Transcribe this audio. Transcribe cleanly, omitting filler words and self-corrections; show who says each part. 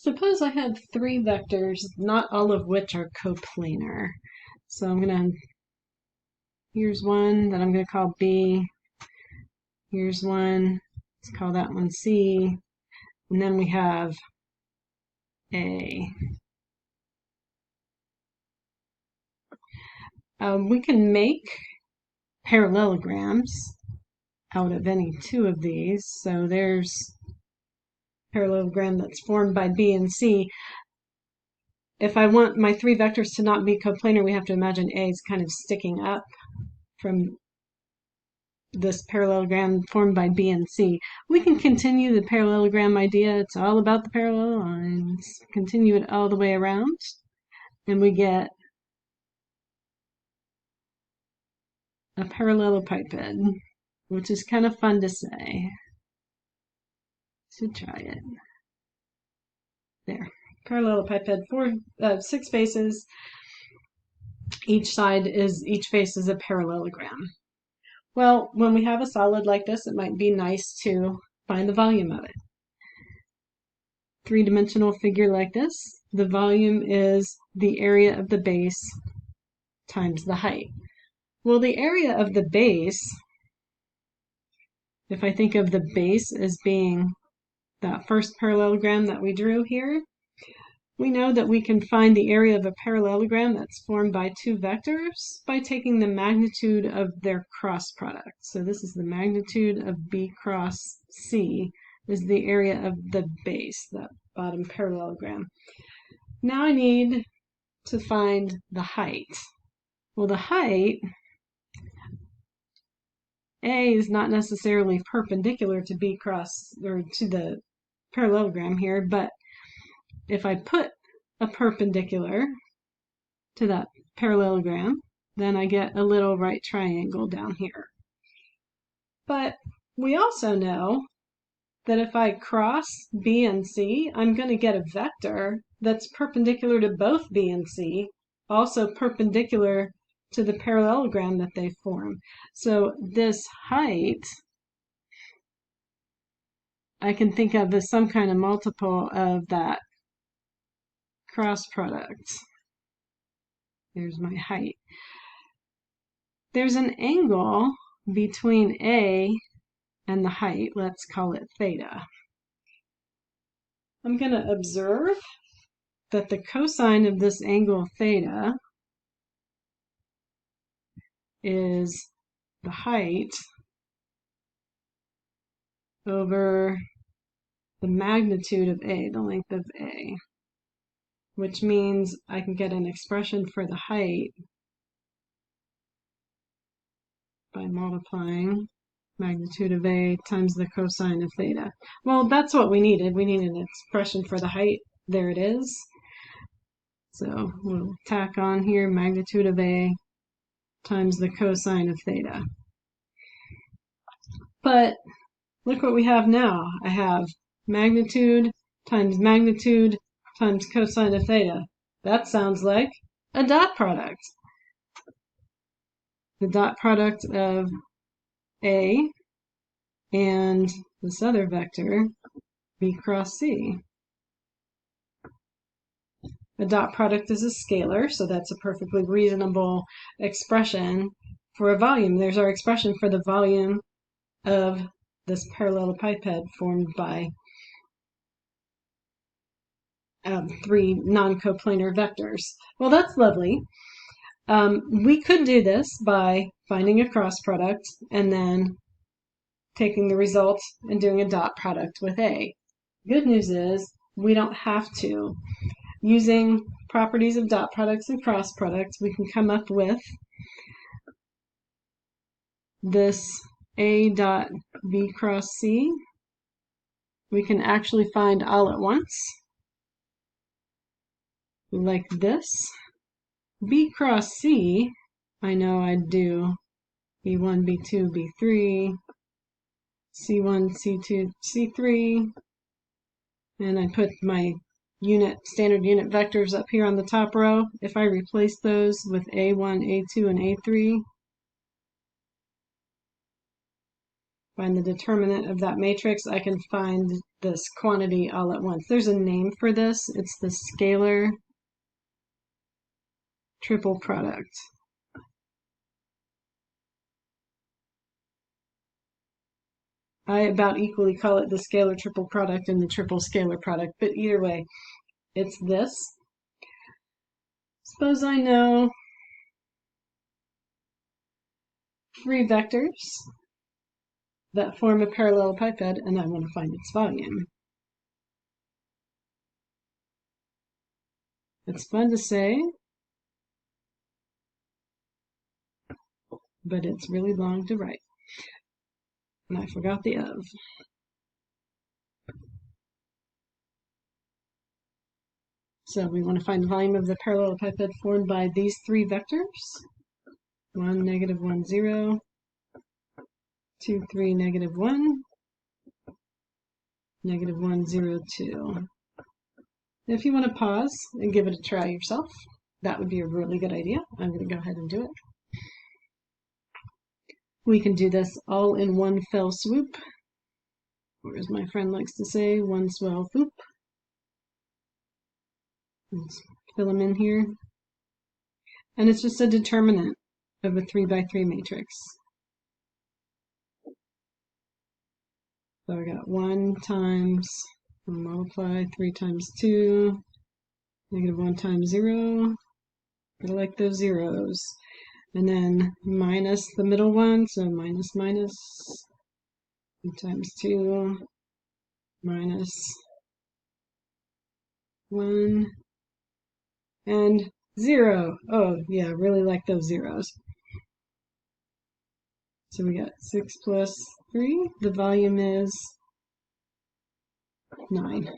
Speaker 1: Suppose I had three vectors, not all of which are coplanar. So here's one that I'm going to call B. Here's one, let's call that one C. And then we have A. We can make parallelograms out of any two of these. So there's parallelogram that's formed by B and C. If I want my three vectors to not be coplanar, we have to imagine A is kind of sticking up from this parallelogram formed by B and C. We can continue the parallelogram idea. It's all about the parallel lines. Continue it all the way around, and we get a parallelepiped, which is kind of fun to say. Should try it. There. Parallelepiped, six faces. Each face is a parallelogram. Well, when we have a solid like this, it might be nice to find the volume of it. Three-dimensional figure like this, the volume is the area of the base times the height. Well, the area of the base, if I think of the base as being that first parallelogram that we drew here, we know that we can find the area of a parallelogram that's formed by two vectors by taking the magnitude of their cross product. So this is the magnitude of B cross C is the area of the base, that bottom parallelogram. Now I need to find the height. Well, the height, A is not necessarily perpendicular to B cross, or to the parallelogram here, but if I put a perpendicular to that parallelogram, then I get a little right triangle down here. But we also know that if I cross B and C, I'm going to get a vector that's perpendicular to both B and C, also perpendicular to the parallelogram that they form. So this height, I can think of as some kind of multiple of that cross product. There's my height. There's an angle between A and the height. Let's call it theta. I'm going to observe that the cosine of this angle theta is the height over the magnitude of A, the length of A, which means I can get an expression for the height by multiplying magnitude of A times the cosine of theta. Well, that's what we needed. We needed an expression for the height. There it is. So we'll tack on here magnitude of A times the cosine of theta. But look what we have now. I have magnitude times cosine of theta. That sounds like a dot product. The dot product of A and this other vector, B cross C. A dot product is a scalar, so that's a perfectly reasonable expression for a volume. There's our expression for the volume of this parallelepiped formed by three non-coplanar vectors. Well, that's lovely. We could do this by finding a cross product and then taking the result and doing a dot product with A. Good news is we don't have to. Using properties of dot products and cross products, we can come up with this A dot B cross C. We can actually find all at once, like this. B cross C, I know I'd do B1, B2, B3, C1, C2, C3, and I put my standard unit vectors up here on the top row. If I replace those with A1, A2, and A3, find the determinant of that matrix, I can find this quantity all at once. There's a name for this. It's the scalar triple product. I about equally call it the scalar triple product and the triple scalar product, but either way, it's this. Suppose I know 3 vectors that form a parallelepiped, and I want to find its volume. It's fun to say, but it's really long to write. And I forgot the of. So we want to find the volume of the parallelepiped formed by these 3 vectors. 1, negative 1, 0. 2, 3, negative 1. Negative 1, 0, 2. If you want to pause and give it a try yourself, that would be a really good idea. I'm going to go ahead and do it. We can do this all in one fell swoop, or as my friend likes to say, one swell swoop. Let's fill them in here. And it's just a determinant of a 3 by 3 matrix. So I got 1 times, multiply 3 times 2, negative 1 times 0. I like those zeros. And then minus the middle one, so minus minus 2 times 2, minus 1, and 0. Oh, yeah, really like those zeros. So we got 6 plus 3. The volume is 9.